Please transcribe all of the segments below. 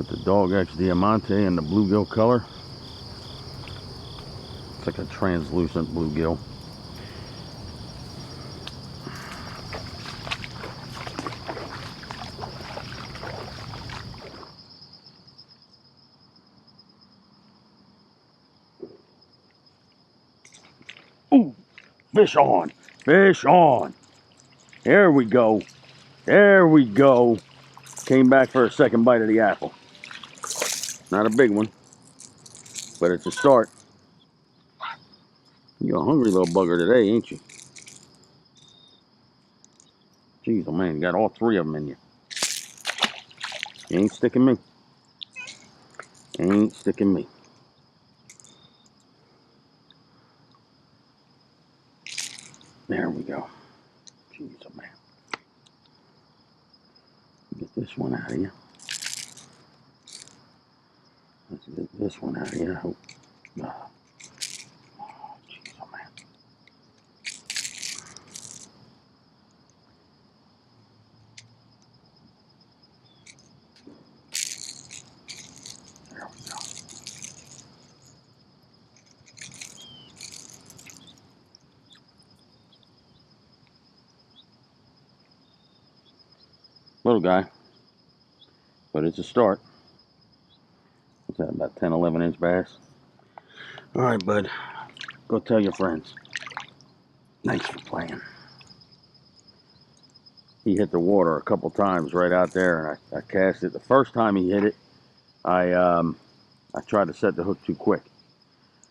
with the Dog X Diamante and the bluegill color. It's like a translucent bluegill. Ooh, fish on, fish on. There we go. There we go. Came back for a second bite of the apple. Not a big one, but it's a start. You're a hungry little bugger today, ain't you? Jeez, oh man, you got all three of them in you. You ain't sticking me. Ain't sticking me. There we go. Jeez, oh man. Get this one out of you. Let's get this one out of here. I hope. Oh, jeez, oh man. There we go. Little guy, but it's a start. What's that, about 10, 11-inch bass? All right, bud. Go tell your friends. Thanks for playing. He hit the water a couple times right out there, and I cast it. The first time he hit it, I tried to set the hook too quick,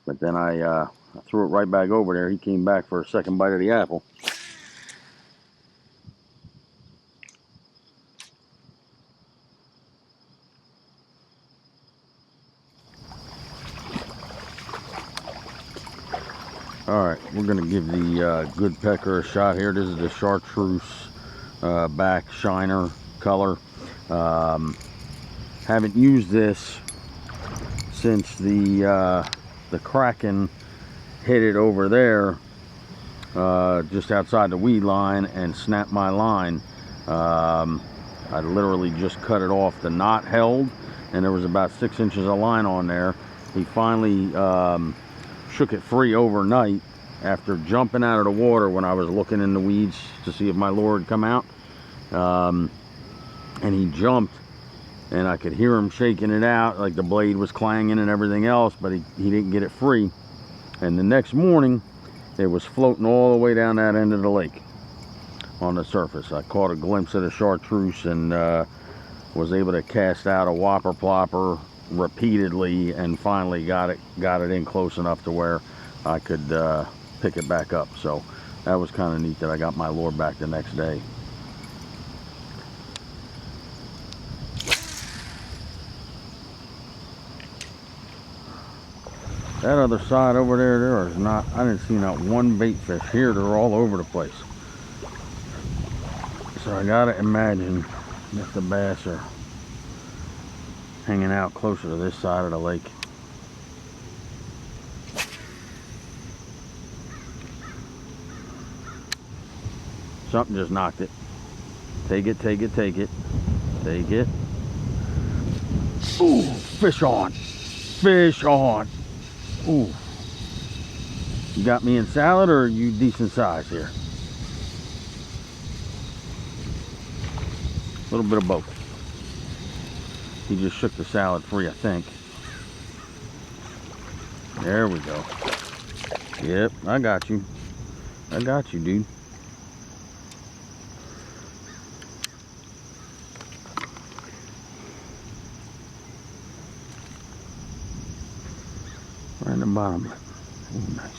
but then I threw it right back over there. He came back for a second bite of the apple. All right, we're gonna give the good pecker a shot here. This is the chartreuse back shiner color. Haven't used this since the Kraken hit it over there just outside the weed line and snapped my line. I literally just cut it off. The knot held, and there was about 6 inches of line on there. He finally shook it free overnight after jumping out of the water when I was looking in the weeds to see if my lure had come out. And he jumped, and I could hear him shaking it out, like the blade was clanging and everything else, but he didn't get it free. And the next morning, it was floating all the way down that end of the lake on the surface. I caught a glimpse of the chartreuse and was able to cast out a whopper plopper repeatedly, and finally got it in close enough to where I could pick it back up. So that was kind of neat that I got my lure back the next day. That other side over there is not, I didn't see not one bait fish. Here they're all over the place. So I gotta imagine that the bass are hanging out closer to this side of the lake. Something just knocked it. Take it, take it, take it. Take it. Ooh, fish on. Fish on. Ooh. You got me in salad, or are you decent size here? A little bit of both. He just shook the salad free, I think. There we go. Yep, I got you. I got you, dude. Right in the bottom. Ooh, nice.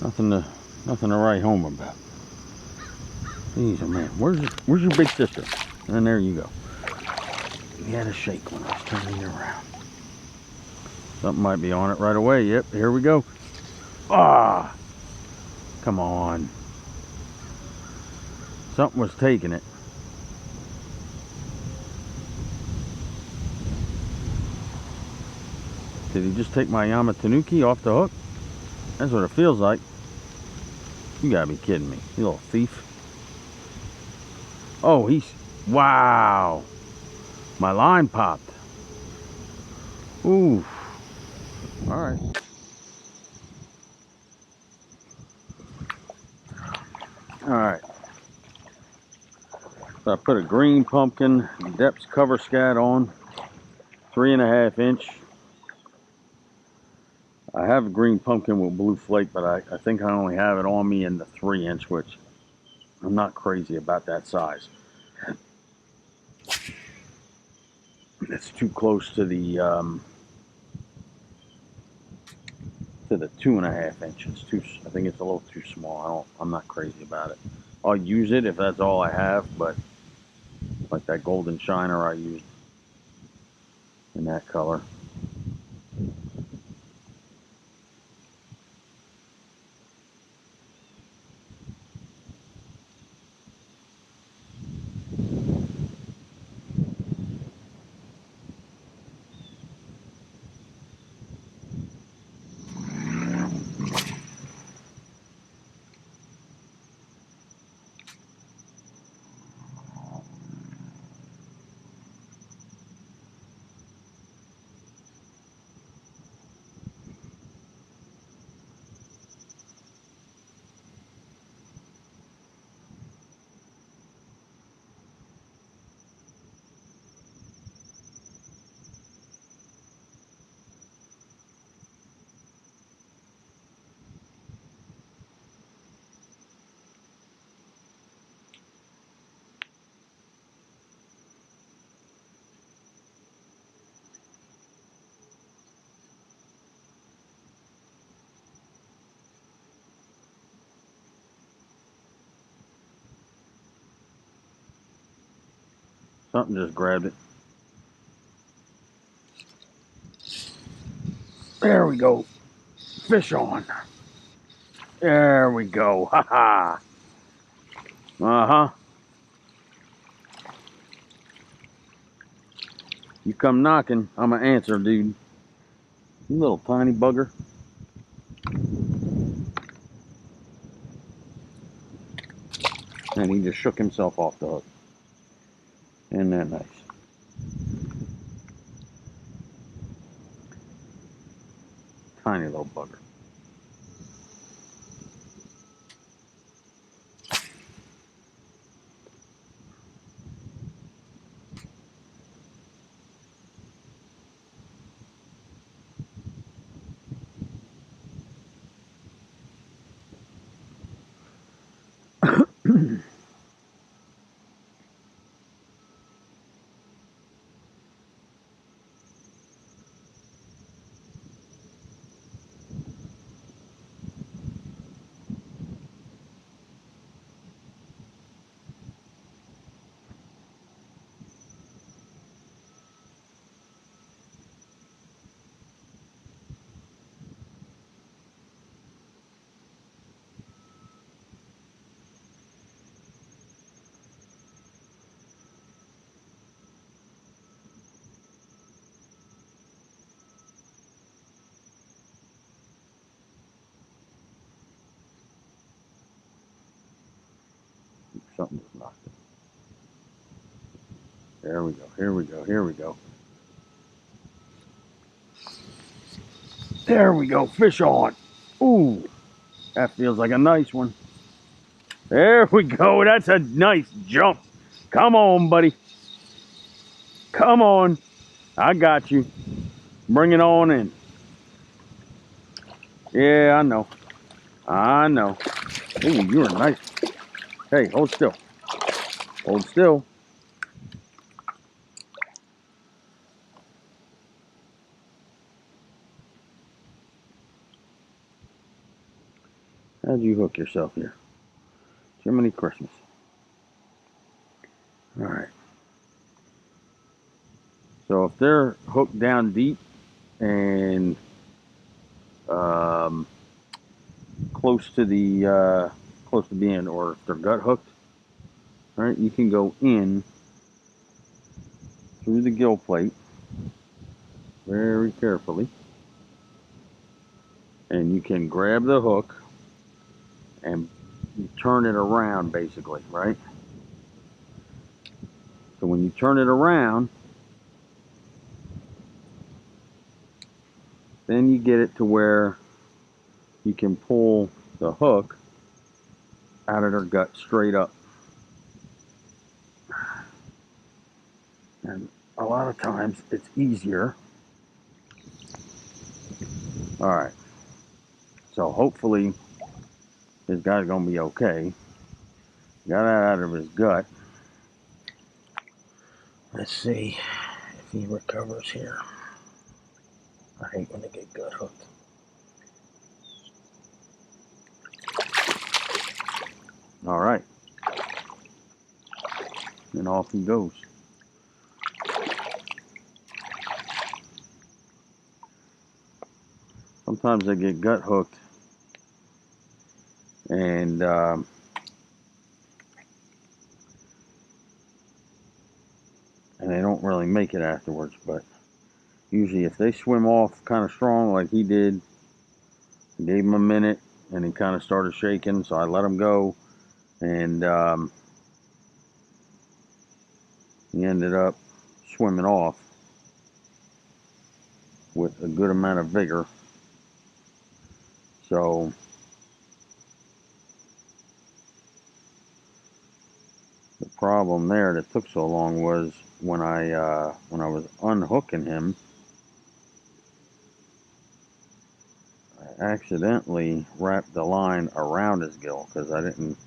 Nothing to write home about. Jeez, oh man, where's your big sister? And there you go. He had a shake when I was turning it around. Something might be on it right away. Yep, here we go. Ah, come on. Something was taking it. Did he just take my Yamatanuki off the hook? That's what it feels like. You gotta be kidding me, you little thief. Oh, wow. My line popped. Ooh. All right. All right. So I put a green pumpkin Deps Cover Scat on, 3.5 inch. I have a green pumpkin with blue flake, but I think I only have it on me in the 3 inch, which I'm not crazy about that size. It's too close to the 2.5 inches. I think it's a little too small. I'm not crazy about it. I'll use it if that's all I have, but like that golden shiner I used in that color. Something just grabbed it. There we go. Fish on. There we go. Ha ha. Uh-huh. You come knocking, I'm going to answer, dude. You little tiny bugger. And he just shook himself off the hook. Isn't that nice? Tiny little bugger. Something just knocked it. There we go. Here we go. Here we go. There we go. Fish on. Ooh. That feels like a nice one. There we go. That's a nice jump. Come on, buddy. Come on. I got you. Bring it on in. Yeah, I know. I know. Ooh, you're nice. Hey, hold still. Hold still. How'd you hook yourself here? Jiminy Christmas. All right. So if they're hooked down deep and close to being, or if they're gut hooked, all right, you can go in through the gill plate very carefully, and you can grab the hook and turn it around, basically, right? So when you turn it around, Then you get it to where you can pull the hook out of their gut straight up. And a lot of times it's easier. All right. So hopefully this guy's going to be okay. Got that out of his gut. Let's see if he recovers here. I hate when they get gut hooked. All right. And off he goes. Sometimes they get gut hooked and they don't really make it afterwards, but usually if they swim off kind of strong like he did, I gave him a minute and he kind of started shaking, so I let him go, and he ended up swimming off with a good amount of vigor. So the problem there that took so long was when I was unhooking him, I accidentally wrapped the line around his gill, because I didn't.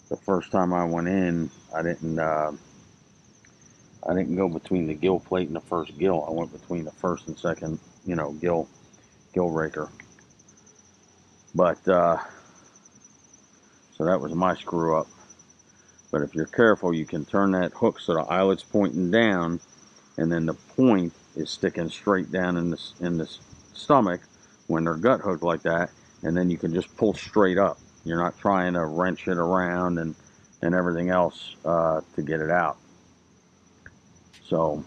The first time I went in, I didn't go between the gill plate and the first gill. I went between the first and second, gill raker. But so that was my screw up. But if you're careful, you can turn that hook so the eyelet's pointing down, and then the point is sticking straight down in the stomach when they're gut hooked like that, and then you can just pull straight up. You're not trying to wrench it around and everything else to get it out. So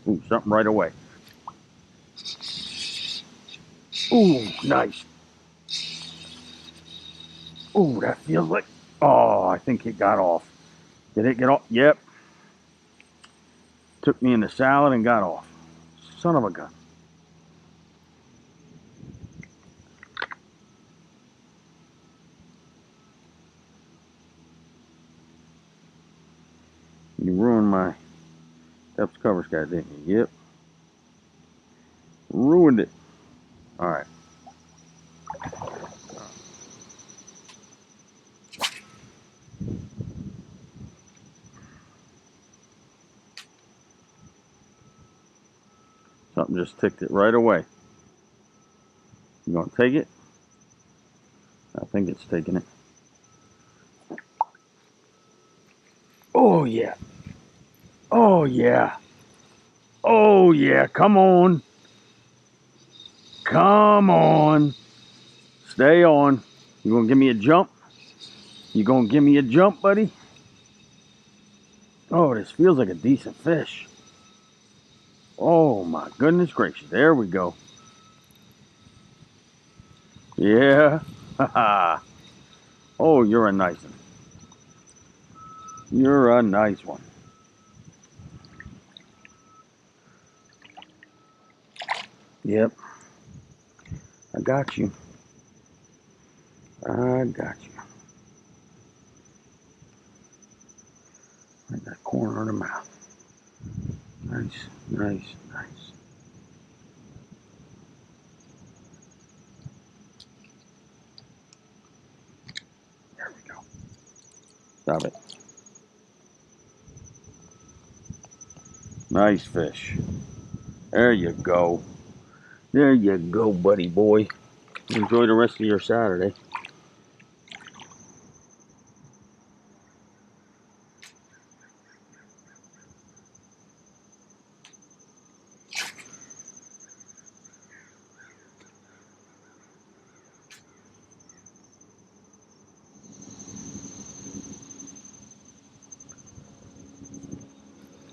ooh, something right away. Ooh, nice. Ooh, that feels like, oh, I think it got off. Did it get off? Yep. Took me in the salad and got off. Son of a gun. You ruined my Deps Cover Scat, didn't you? Yep. Ruined it. All right. Something just ticked it right away. You gonna take it? I think it's taking it. Oh yeah. Oh yeah. Oh yeah. Come on. Come on. Stay on. You gonna give me a jump? You gonna give me a jump, buddy? Oh, this feels like a decent fish. Oh my goodness gracious. There we go. Yeah. Haha. Oh, you're a nice one. You're a nice one. Yep. I got you. I got you. Right in that corner of the mouth. Nice, nice, nice. There we go. Stop it. Nice fish. There you go. There you go, buddy boy. Enjoy the rest of your Saturday.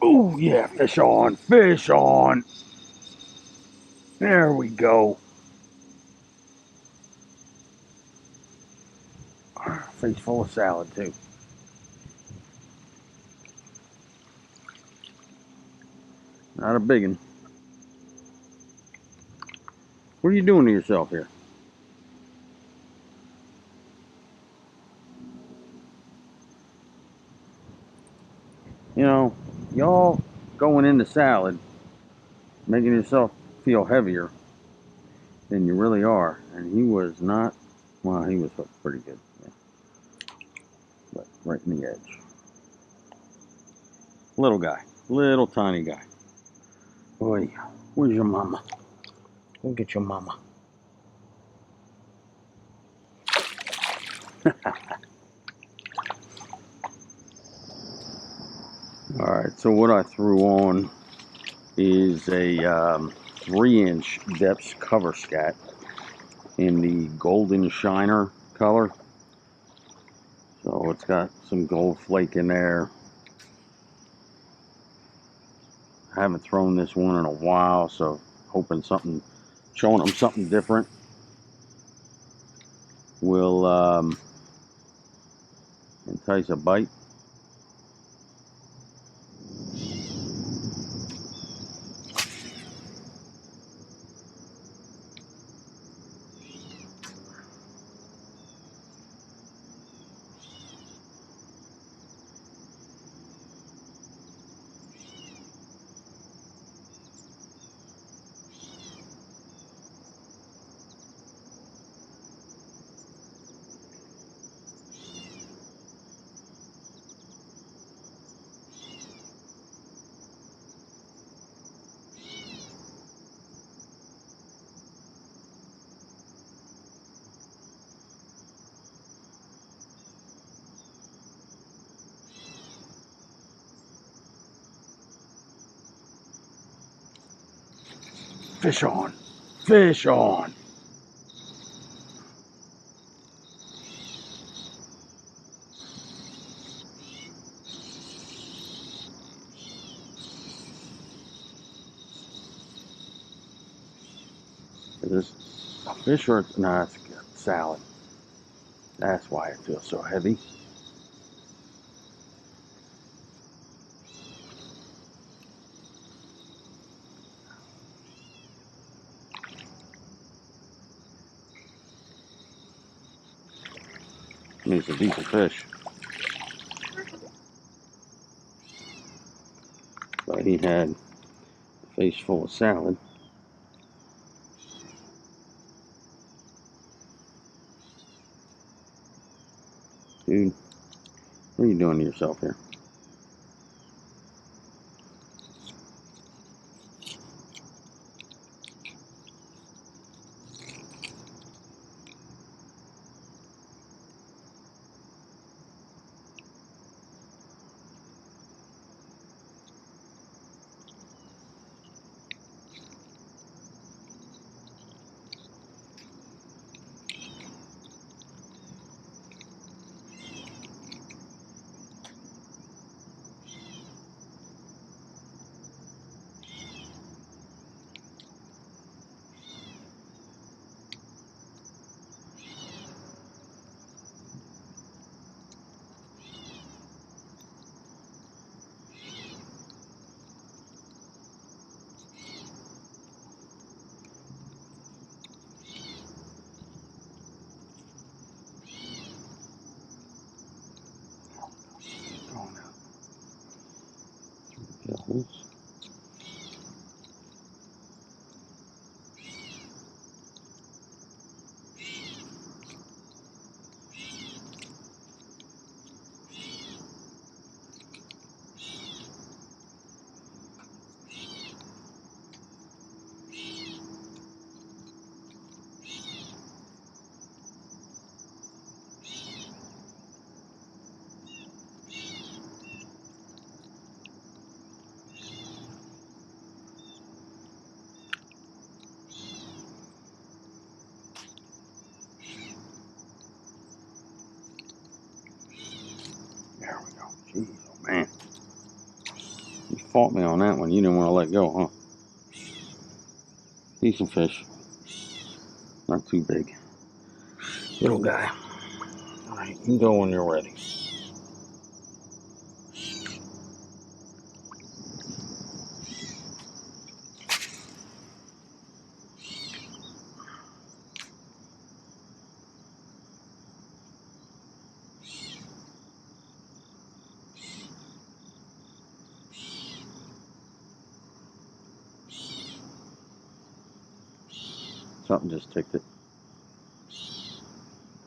Oh, yeah, fish on, fish on. There we go. face full of salad too. Not a big one. What are you doing to yourself here? You know, y'all going into salad, making yourself feel heavier than you really are. And he was not, well, he was hooked pretty good. Yeah. But right in the edge. Little guy, little tiny guy. Boy, where's your mama? Go get your mama. Alright, so what I threw on is a 3-inch Deps Cover Scat in the golden shiner color. So it's got some gold flake in there. I haven't thrown this one in a while, so hoping something, showing them something different will entice a bite. Fish on, fish on. Is this a fish or no? It's a salad. That's why it feels so heavy. I mean, it's a decent fish. But he had a face full of salad. Dude, what are you doing to yourself here? There we go. Jeez, oh man. You fought me on that one. You didn't want to let go, huh? Decent fish. Not too big. Little guy. Alright, you can go when you're ready. Something just ticked it.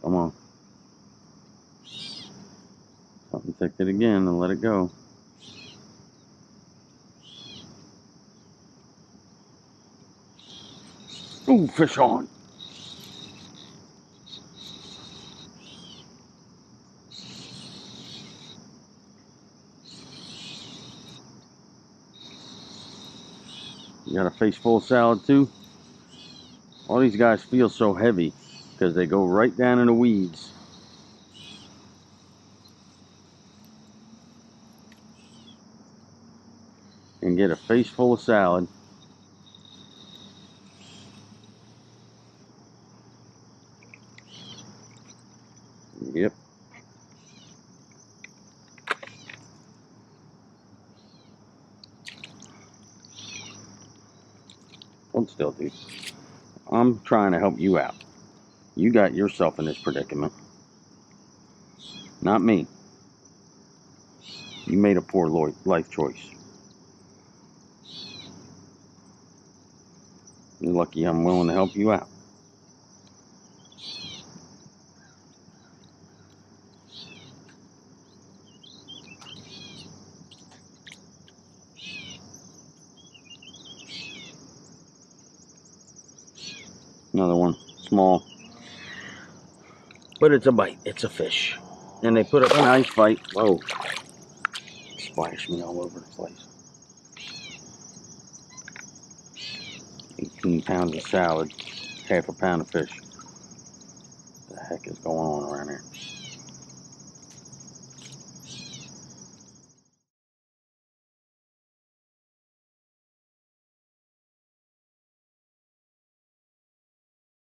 Come on. Something ticked it again and let it go. Ooh, fish on. You got a face full of salad too? All these guys feel so heavy because they go right down in the weeds. And get a face full of salad. Yep. Hold still, dude. I'm trying to help you out. You got yourself in this predicament. Not me. You made a poor life choice. You're lucky I'm willing to help you out. Another one. Small. But it's a bite. It's a fish. And they put up a nice fight. Whoa. Splashed me all over the place. 18 pounds of salad. Half a pound of fish. What the heck is going on around here?